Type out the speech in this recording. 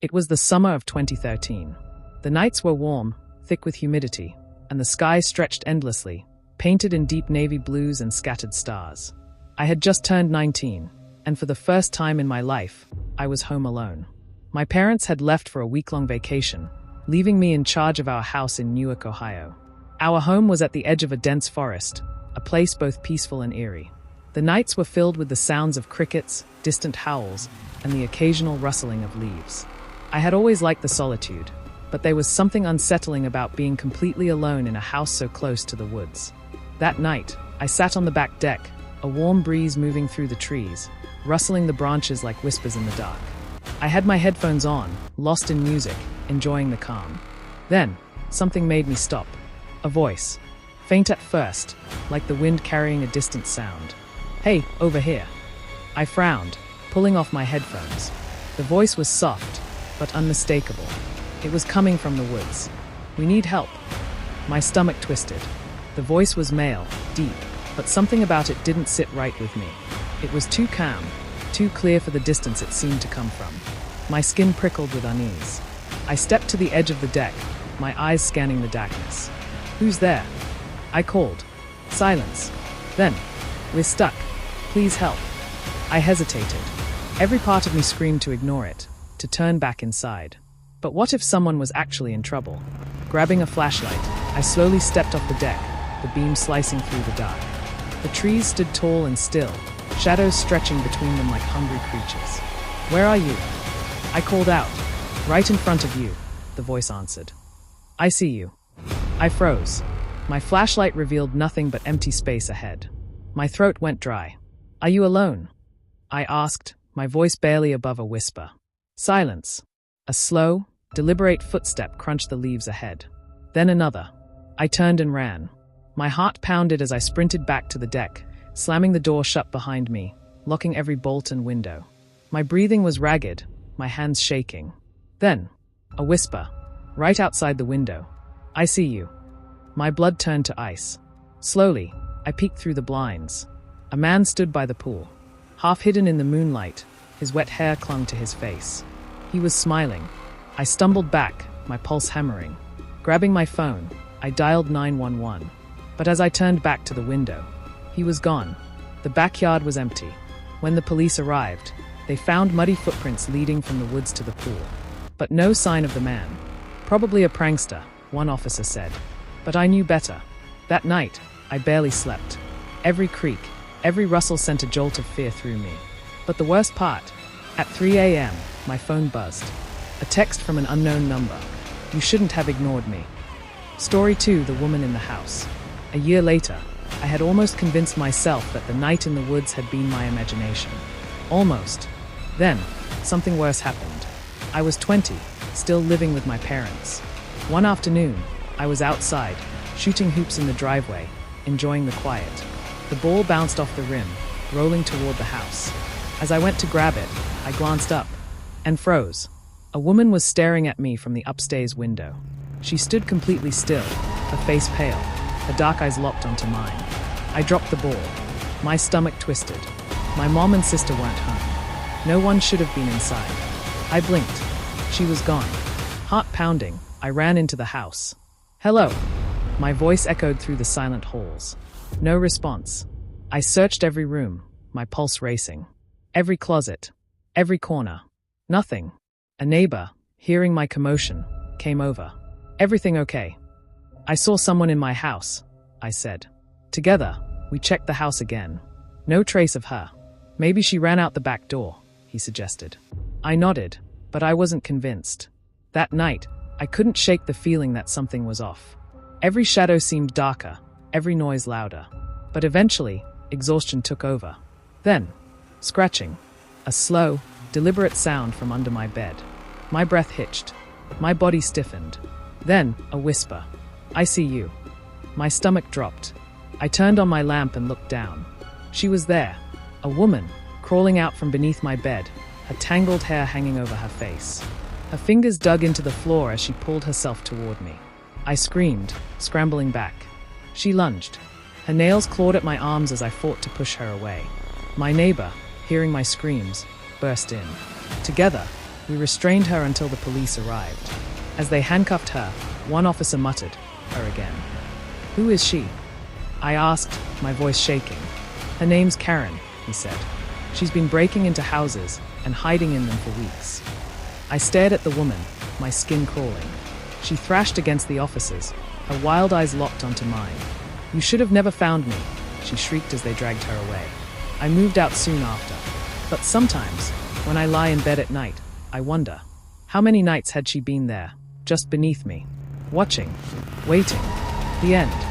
It was the summer of 2013. The nights were warm, thick with humidity, and the sky stretched endlessly, painted in deep navy blues and scattered stars. I had just turned 19, and for the first time in my life, I was home alone. My parents had left for a week-long vacation, leaving me in charge of our house in Newark, Ohio. Our home was at the edge of a dense forest, a place both peaceful and eerie. The nights were filled with the sounds of crickets, distant howls, and the occasional rustling of leaves. I had always liked the solitude, but there was something unsettling about being completely alone in a house so close to the woods. That night, I sat on the back deck, a warm breeze moving through the trees, rustling the branches like whispers in the dark. I had my headphones on, lost in music, enjoying the calm. Then, something made me stop. A voice. Faint at first, like the wind carrying a distant sound. "Hey, over here." I frowned, pulling off my headphones. The voice was soft, but unmistakable. It was coming from the woods. "We need help." My stomach twisted. The voice was male, deep, but something about it didn't sit right with me. It was too calm, too clear for the distance it seemed to come from. My skin prickled with unease. I stepped to the edge of the deck, my eyes scanning the darkness. "Who's there?" I called. Silence. Then, "We're stuck. Please help." I hesitated. Every part of me screamed to ignore it, to turn back inside. But what if someone was actually in trouble? Grabbing a flashlight, I slowly stepped off the deck, the beam slicing through the dark. The trees stood tall and still, shadows stretching between them like hungry creatures. "Where are you?" I called out. "Right in front of you," the voice answered. "I see you." I froze. My flashlight revealed nothing but empty space ahead. My throat went dry. "Are you alone?" I asked, my voice barely above a whisper. Silence. A slow, deliberate footstep crunched the leaves ahead. Then another. I turned and ran. My heart pounded as I sprinted back to the deck, slamming the door shut behind me, locking every bolt and window. My breathing was ragged, my hands shaking. Then, a whisper, right outside the window. "I see you." My blood turned to ice. Slowly, I peeked through the blinds. A man stood by the pool. Half hidden in the moonlight, his wet hair clung to his face. He was smiling. I stumbled back, my pulse hammering. Grabbing my phone, I dialed 911. But as I turned back to the window, he was gone. The backyard was empty. When the police arrived, they found muddy footprints leading from the woods to the pool. But no sign of the man. "Probably a prankster," one officer said. But I knew better. That night, I barely slept. Every creak, every rustle sent a jolt of fear through me. But the worst part, at 3 a.m., my phone buzzed. A text from an unknown number. "You shouldn't have ignored me." Story 2, the woman in the house. A year later, I had almost convinced myself that the night in the woods had been my imagination. Almost. Then, something worse happened. I was 20, still living with my parents. One afternoon, I was outside, shooting hoops in the driveway, enjoying the quiet. The ball bounced off the rim, rolling toward the house. As I went to grab it, I glanced up and froze. A woman was staring at me from the upstairs window. She stood completely still, her face pale, her dark eyes locked onto mine. I dropped the ball. My stomach twisted. My mom and sister weren't home. No one should have been inside. I blinked. She was gone. Heart pounding, I ran into the house. "Hello." My voice echoed through the silent halls. No response. I searched every room, my pulse racing. Every closet, every corner. Nothing. A neighbor, hearing my commotion, came over. "Everything okay?" "I saw someone in my house," I said. Together, we checked the house again. No trace of her. "Maybe she ran out the back door," he suggested. I nodded, but I wasn't convinced. That night, I couldn't shake the feeling that something was off. Every shadow seemed darker, every noise louder. But eventually, exhaustion took over. Then, scratching. A slow, deliberate sound from under my bed. My breath hitched. My body stiffened. Then, a whisper. "I see you." My stomach dropped. I turned on my lamp and looked down. She was there, a woman, crawling out from beneath my bed, her tangled hair hanging over her face. Her fingers dug into the floor as she pulled herself toward me. I screamed, scrambling back. She lunged. Her nails clawed at my arms as I fought to push her away. My neighbor, hearing my screams, burst in. Together, We restrained her until the police arrived. As they handcuffed her, one officer muttered, "Her again." "Who is she?" I asked, my voice shaking. "Her name's Karen," he said. "She's been breaking into houses and hiding in them for weeks." I stared at the woman, my skin crawling. She thrashed against the officers, her wild eyes locked onto mine. "You should have never found me," she shrieked as they dragged her away. I moved out soon after. But sometimes, when I lie in bed at night, I wonder, how many nights had she been there, just beneath me, watching, waiting? The end.